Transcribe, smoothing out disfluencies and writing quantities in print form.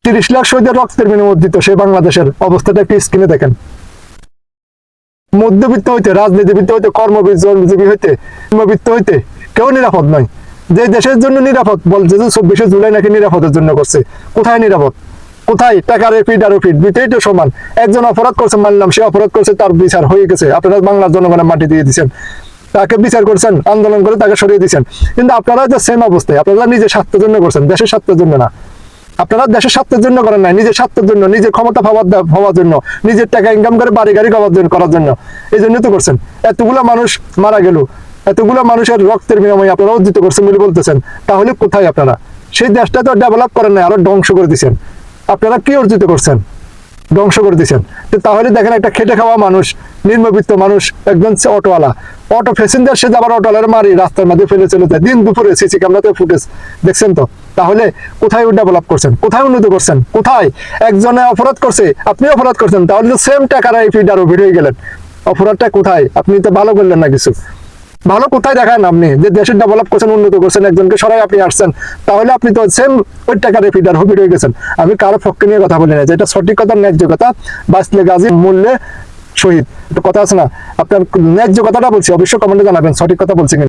30 লাখ শহীদের রক্তের বিনিময়ে অর্জিত সেই বাংলাদেশের অবস্থাটা একটু স্ক্রিনে দেখেন। মধ্যবিত্ত হইতে, রাজনীতিবিদ হইতে, কর্মজীবী হইতে, নিম্নবিত্ত হইতে কেউ নিরাপদ নয়। যে দেশের জন্য নিরাপদ বলছে যে 24শে জুলাই নাকি নিরাপদের জন্য করছে, কোথায় নিরাপদ? কোথায়? টাকার এফিড আর ওফিড দুইটাই তো সমান। একজন অপরাধ করছে মানলাম, সে অপরাধ করছে, তার বিচার হয়ে গেছে, আপনারা বাংলার জনগণের মাটি দিয়ে দিচ্ছেন, তাকে বিচার করছেন, আন্দোলন করে তাকে সরিয়ে দিচ্ছেন। কিন্তু আপনারা যে সেম অবস্থায়, আপনারা নিজের স্বার্থের জন্য করছেন, দেশের স্বার্থের জন্য না। আপনারা দেশের স্বার্থের জন্য করেন নাই, নিজের স্বার্থের জন্য, নিজের ক্ষমতা হওয়ার জন্য, নিজের টাকা ইনকাম করে বাড়ি গাড়ি করার জন্য, এই জন্য তো করছেন। এতগুলো মানুষ মারা গেল, এতগুলো মানুষের রক্তের বিনিময়ে আপনারা অর্জিত করছেন বলে বলতেছেন। তাহলে কোথায় আপনারা? সেই দেশটা তো ডেভেলপ করেন নাই, আরো ধ্বংস করে দিচ্ছেন। আপনারা কি অর্জিত করছেন? ধ্বংস করে দিচ্ছেন। তাহলে দেখেন, একটা খেটে খাওয়া মানুষ, নিম্নবিত্ত মানুষ, একজন অটোওয়ালা, অটো প্যাসেঞ্জার, সে আবার অটোওয়ালার মারি রাস্তার মধ্যে ফেলে চলে যায়, দিন দুপুরে সিসি ক্যামেরাতে ফুটেজ দেখছেন তো। তাহলে কোথায় ডেভেলপ করছেন? কোথায় উন্নত করছেন? কোথায়? একজনে অপরাধ করছে, আপনি অপরাধ করছেন, তাহলে তো সেম টাকার এই ফিড আরো ভিড় হয়ে গেলেন। অপরাধটা কোথায়? আপনি তো ভালো করলেন না কিছু। ভালো কোথায় দেখান আপনি যে দেশের ডেভেলপ করছেন, উন্নত করছেন, একজনকে সরাই আপনি আসছেন, তাহলে আপনি তো সেম ওই টাকার ফিডার হবি হয়ে গেছেন। আমি কারো পক্ষে নিয়ে কথা বলি না, যেটা সঠিক কথা, ন্যায্য কথা, বাঁচলে গাজী মূল্যে শহীদ, একটা কথা আছে না? আপনার ন্যায্য কথাটা বলছি, অবশ্যই কমেন্টে জানাবেন সঠিক কথা বলছি কিনা।